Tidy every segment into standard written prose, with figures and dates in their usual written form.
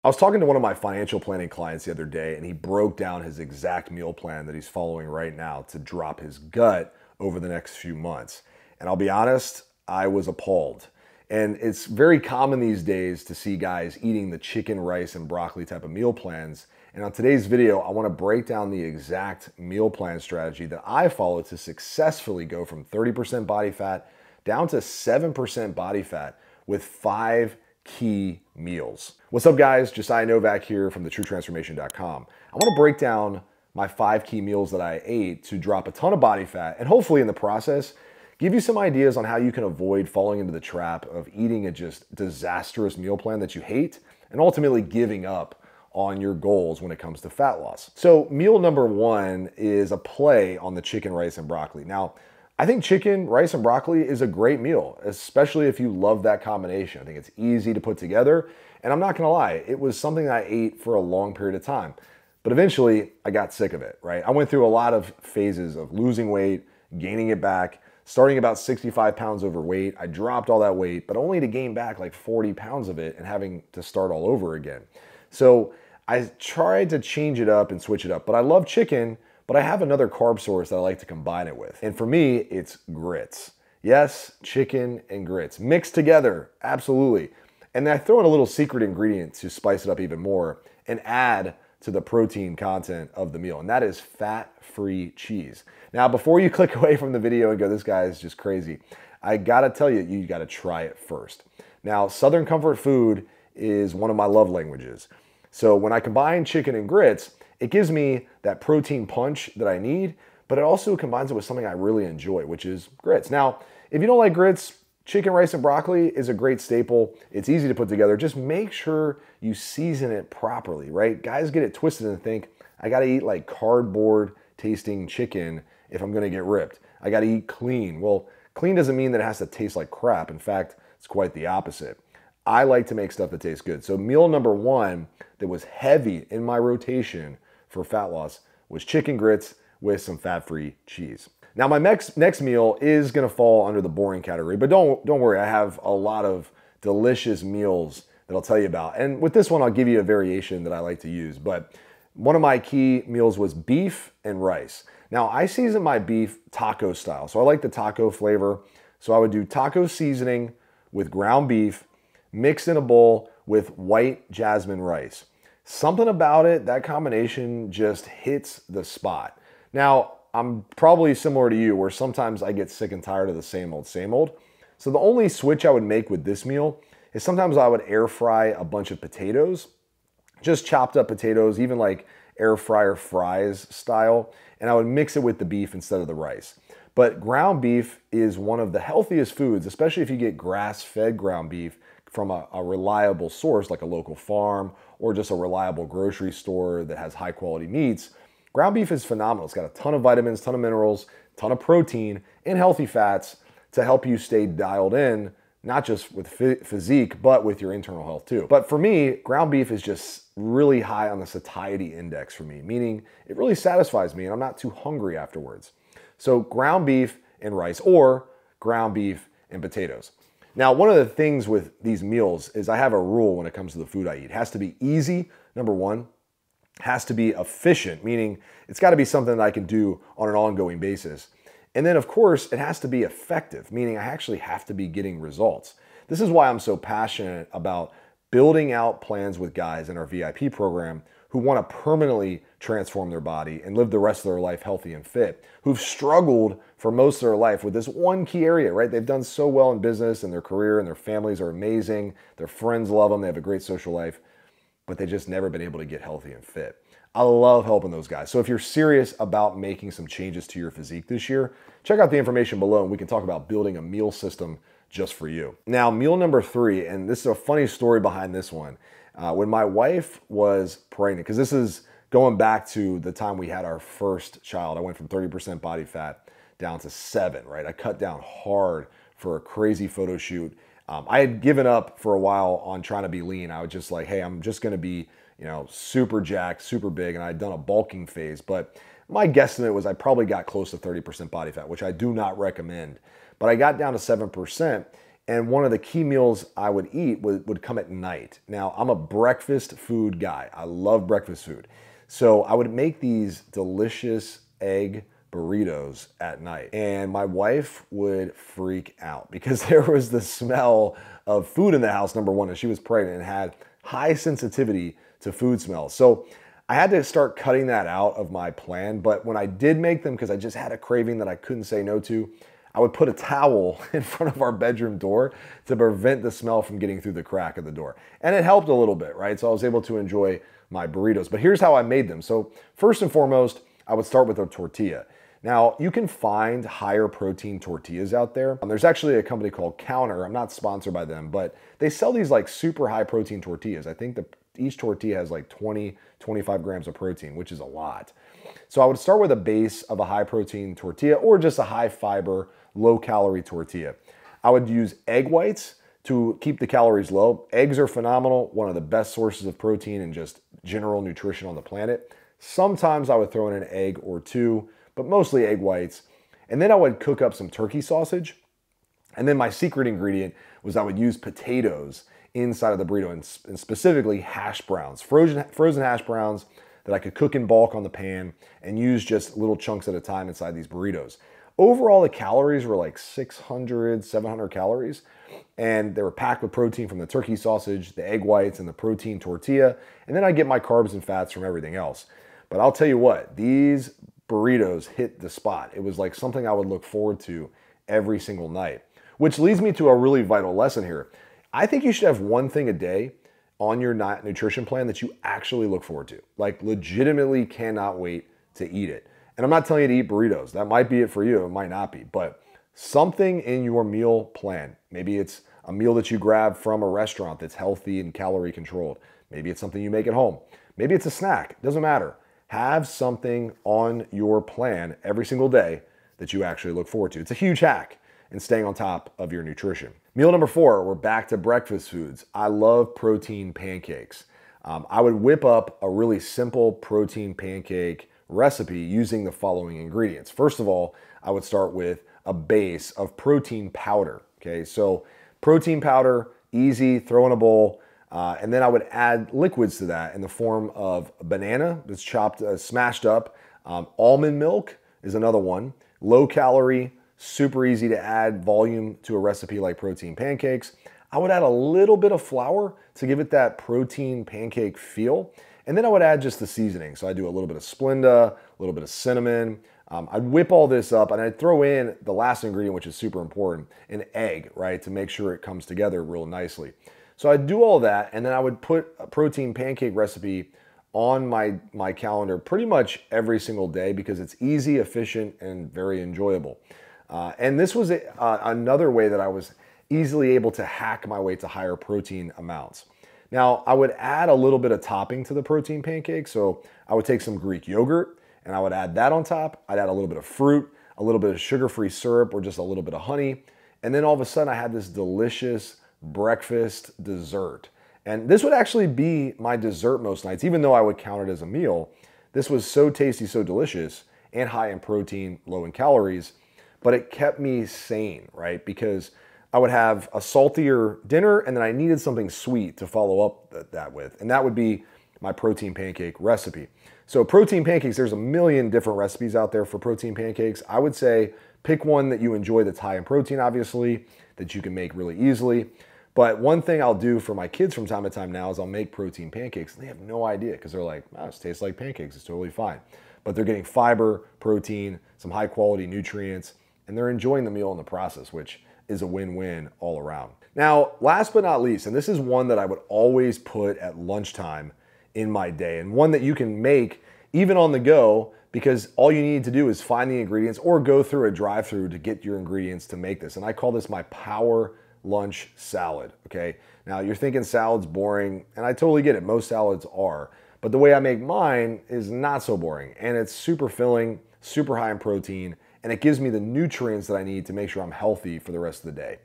I was talking to one of my financial planning clients the other day, and he broke down his exact meal plan that he's following right now to drop his gut over the next few months. And I'll be honest, I was appalled. And it's very common these days to see guys eating the chicken, rice, and broccoli type of meal plans. And on today's video, I want to break down the exact meal plan strategy that I follow to successfully go from 30% body fat down to 7% body fat with 5 key meals. What's up, guys? Josiah Novak here from thetruetransformation.com. I want to break down my 5 key meals that I ate to drop a ton of body fat and hopefully in the process give you some ideas on how you can avoid falling into the trap of eating a just disastrous meal plan that you hate and ultimately giving up on your goals when it comes to fat loss. So meal number 1 is a play on the chicken, rice, and broccoli. Now, I think chicken, rice, and broccoli is a great meal, especially if you love that combination. I think it's easy to put together, and I'm not gonna lie, it was something I ate for a long period of time. But eventually, I got sick of it, right? I went through a lot of phases of losing weight, gaining it back, starting about 65 pounds overweight. I dropped all that weight, but only to gain back like 40 pounds of it and having to start all over again. So I tried to change it up and switch it up, but I love chicken, but I have another carb source that I like to combine it with. And for me, it's grits. Yes, chicken and grits mixed together, absolutely. And then I throw in a little secret ingredient to spice it up even more and add to the protein content of the meal, and that is fat-free cheese. Now, before you click away from the video and go, this guy is just crazy, I gotta tell you, you gotta try it first. Now, Southern comfort food is one of my love languages. So when I combine chicken and grits, it gives me that protein punch that I need, but it also combines it with something I really enjoy, which is grits. Now, if you don't like grits, chicken, rice, and broccoli is a great staple. It's easy to put together. Just make sure you season it properly, right? Guys get it twisted and think, I gotta eat like cardboard tasting chicken if I'm gonna get ripped. I gotta eat clean. Well, clean doesn't mean that it has to taste like crap. In fact, it's quite the opposite. I like to make stuff that tastes good. So meal number 1 that was heavy in my rotation for fat loss was chicken grits with some fat-free cheese. Now my next meal is gonna fall under the boring category, but don't worry, I have a lot of delicious meals that I'll tell you about. And with this one, I'll give you a variation that I like to use, but one of my key meals was beef and rice. Now I season my beef taco style, so I like the taco flavor. So I would do taco seasoning with ground beef, mixed in a bowl with white jasmine rice. Something about it, that combination just hits the spot. Now, I'm probably similar to you where sometimes I get sick and tired of the same old, same old. So the only switch I would make with this meal is sometimes I would air fry a bunch of potatoes, just chopped up potatoes, even like air fryer fries style, and I would mix it with the beef instead of the rice. But ground beef is one of the healthiest foods, especially if you get grass-fed ground beef from a reliable source like a local farm or just a reliable grocery store that has high quality meats. Ground beef is phenomenal. It's got a ton of vitamins, ton of minerals, ton of protein, and healthy fats to help you stay dialed in, not just with physique, but with your internal health too. But for me, ground beef is just really high on the satiety index for me, meaning it really satisfies me and I'm not too hungry afterwards. So ground beef and rice or ground beef and potatoes. Now, one of the things with these meals is I have a rule when it comes to the food I eat. It has to be easy, number 1. Has to be efficient, meaning it's got to be something that I can do on an ongoing basis. And then, of course, it has to be effective, meaning I actually have to be getting results. This is why I'm so passionate about building out plans with guys in our VIP program who want to permanently transform their body and live the rest of their life healthy and fit, who've struggled for most of their life with this one key area, right? They've done so well in business and their career and their families are amazing. Their friends love them. They have a great social life, but they've just never been able to get healthy and fit. I love helping those guys. So if you're serious about making some changes to your physique this year, check out the information below and we can talk about building a meal system just for you. Now, meal number 3, and this is a funny story behind this one. When my wife was pregnant, because this is going back to the time we had our first child, I went from 30% body fat down to 7, right? I cut down hard for a crazy photo shoot. I had given up for a while on trying to be lean. I was just like, hey, I'm just gonna be, super jacked, super big, and I'd done a bulking phase, but my guesstimate was I probably got close to 30% body fat, which I do not recommend. But I got down to 7%, And one of the key meals I would eat would come at night. Now, I'm a breakfast food guy. I love breakfast food. So I would make these delicious egg burritos at night. And my wife would freak out because there was the smell of food in the house, number one, and she was pregnant and had high sensitivity to food smells. So I had to start cutting that out of my plan. But when I did make them, because I just had a craving that I couldn't say no to, I would put a towel in front of our bedroom door to prevent the smell from getting through the crack of the door. And it helped a little bit, right? So I was able to enjoy my burritos. But here's how I made them. So first and foremost, I would start with a tortilla. Now, you can find higher protein tortillas out there. There's actually a company called Counter. I'm not sponsored by them, but they sell these like super high protein tortillas. I think each tortilla has like 20, 25 grams of protein, which is a lot. So I would start with a base of a high protein tortilla or just a high fiber, low calorie tortilla. I would use egg whites to keep the calories low. Eggs are phenomenal, one of the best sources of protein and just general nutrition on the planet. Sometimes I would throw in an egg or two, but mostly egg whites. And then I would cook up some turkey sausage. And then my secret ingredient was I would use potatoes inside of the burrito and specifically hash browns, frozen hash browns that I could cook in bulk on the pan and use just little chunks at a time inside these burritos. Overall, the calories were like 600, 700 calories, and they were packed with protein from the turkey sausage, the egg whites, and the protein tortilla, and then I get my carbs and fats from everything else. But I'll tell you what, these burritos hit the spot. It was like something I would look forward to every single night, which leads me to a really vital lesson here. I think you should have one thing a day on your nutrition plan that you actually look forward to, like legitimately cannot wait to eat it. And I'm not telling you to eat burritos. That might be it for you. It might not be. But something in your meal plan, maybe it's a meal that you grab from a restaurant that's healthy and calorie controlled. Maybe it's something you make at home. Maybe it's a snack. It doesn't matter. Have something on your plan every single day that you actually look forward to. It's a huge hack in staying on top of your nutrition. Meal number 4, we're back to breakfast foods. I love protein pancakes. I would whip up a really simple protein pancake recipe using the following ingredients. First of all, I would start with a base of protein powder. Okay, so protein powder, easy, throw in a bowl, and then I would add liquids to that in the form of banana that's chopped, smashed up. Almond milk is another one. Low calorie, super easy to add volume to a recipe like protein pancakes. I would add a little bit of flour to give it that protein pancake feel. And then I would add just the seasoning. So I do a little bit of Splenda, a little bit of cinnamon. I'd whip all this up and I'd throw in the last ingredient, which is super important, an egg, right? To make sure it comes together real nicely. So I'd do all that and then I would put a protein pancake recipe on my calendar pretty much every single day because it's easy, efficient, and very enjoyable. And this was another way that I was easily able to hack my way to higher protein amounts. Now, I would add a little bit of topping to the protein pancake. So I would take some Greek yogurt and I would add that on top. I'd add a little bit of fruit, a little bit of sugar-free syrup, or just a little bit of honey. And then all of a sudden I had this delicious breakfast dessert. And this would actually be my dessert most nights, even though I would count it as a meal. This was so tasty, so delicious, and high in protein, low in calories, but it kept me sane, right? Because I would have a saltier dinner and then I needed something sweet to follow up that with. And that would be my protein pancake recipe. So protein pancakes, there's a million different recipes out there for protein pancakes. I would say pick one that you enjoy that's high in protein, obviously, that you can make really easily. But one thing I'll do for my kids from time to time now is I'll make protein pancakes. And they have no idea because they're like, oh, this tastes like pancakes. It's totally fine. But they're getting fiber, protein, some high quality nutrients, and they're enjoying the meal in the process, which is a win-win all around. Now, last but not least, and this is one that I would always put at lunchtime in my day, and one that you can make even on the go because all you need to do is find the ingredients or go through a drive-through to get your ingredients to make this. And I call this my power lunch salad, okay? Now, you're thinking salad's boring, and I totally get it. Most salads are. But the way I make mine is not so boring, and it's super filling, super high in protein, and it gives me the nutrients that I need to make sure I'm healthy for the rest of the day.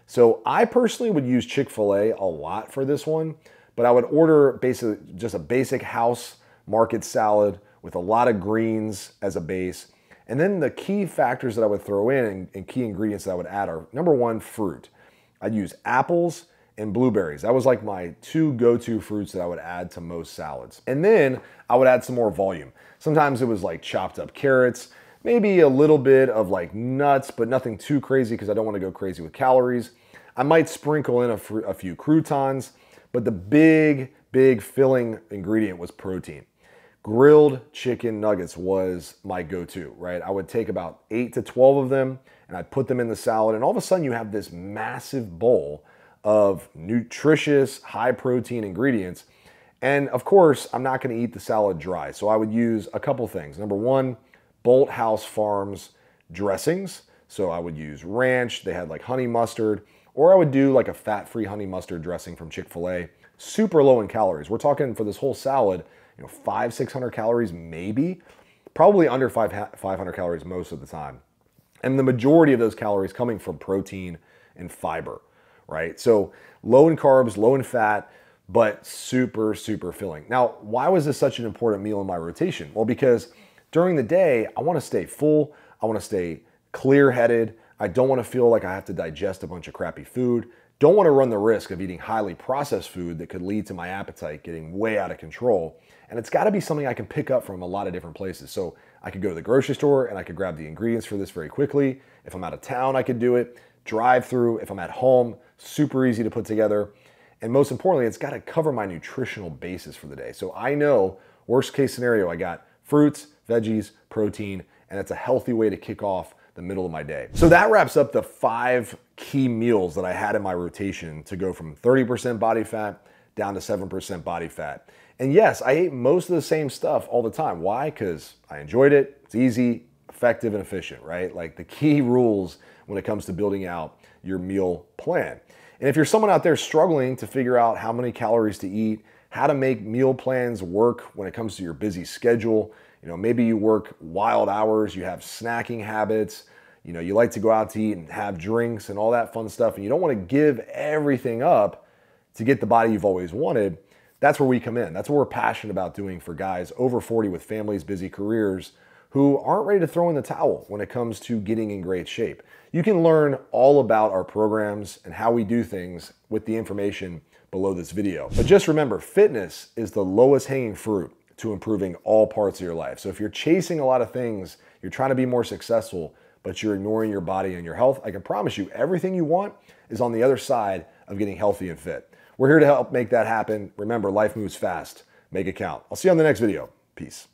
So I personally would use Chick-fil-A a lot for this one, but I would order basically just a basic house market salad with a lot of greens as a base. And then the key factors that I would throw in and key ingredients that I would add are, number one, fruit. I'd use apples and blueberries. That was like my two go-to fruits that I would add to most salads. And then I would add some more volume. Sometimes it was like chopped up carrots, maybe a little bit of like nuts, but nothing too crazy because I don't want to go crazy with calories. I might sprinkle in a few croutons, but the big filling ingredient was protein. Grilled chicken nuggets was my go-to, right? I would take about 8 to 12 of them and I'd put them in the salad, and all of a sudden you have this massive bowl of nutritious, high protein ingredients. And of course, I'm not gonna eat the salad dry. So I would use a couple things. Number one, Bolt House Farms dressings. So I would use ranch, they had like honey mustard, or I would do like a fat-free honey mustard dressing from Chick-fil-A. Super low in calories. We're talking for this whole salad, 500-600 calories maybe, probably under 500 calories most of the time. And the majority of those calories coming from protein and fiber, right? So low in carbs, low in fat, but super filling. Now, why was this such an important meal in my rotation? Well, because during the day, I want to stay full, I want to stay clear-headed, I don't want to feel like I have to digest a bunch of crappy food, don't want to run the risk of eating highly processed food that could lead to my appetite getting way out of control. And it's got to be something I can pick up from a lot of different places. So I could go to the grocery store and I could grab the ingredients for this very quickly. If I'm out of town, I could do it. Drive through. If I'm at home, super easy to put together. And most importantly, it's got to cover my nutritional basis for the day. So I know, worst case scenario, I got fruits, veggies, protein, and it's a healthy way to kick off the middle of my day. So that wraps up the 5 key meals that I had in my rotation to go from 30% body fat down to 7% body fat. And yes, I ate most of the same stuff all the time. Why? Because I enjoyed it. It's easy, effective, and efficient, right? Like the key rules when it comes to building out your meal plan. And if you're someone out there struggling to figure out how many calories to eat, how to make meal plans work when it comes to your busy schedule, maybe you work wild hours, you have snacking habits, you like to go out to eat and have drinks and all that fun stuff, and you don't want to give everything up to get the body you've always wanted, that's where we come in. That's what we're passionate about doing for guys over 40 with families, busy careers, who aren't ready to throw in the towel when it comes to getting in great shape. You can learn all about our programs and how we do things with the information below this video. But just remember, fitness is the lowest hanging fruit to improving all parts of your life. So if you're chasing a lot of things, you're trying to be more successful, but you're ignoring your body and your health, I can promise you everything you want is on the other side of getting healthy and fit. We're here to help make that happen. Remember, life moves fast. Make it count. I'll see you on the next video. Peace.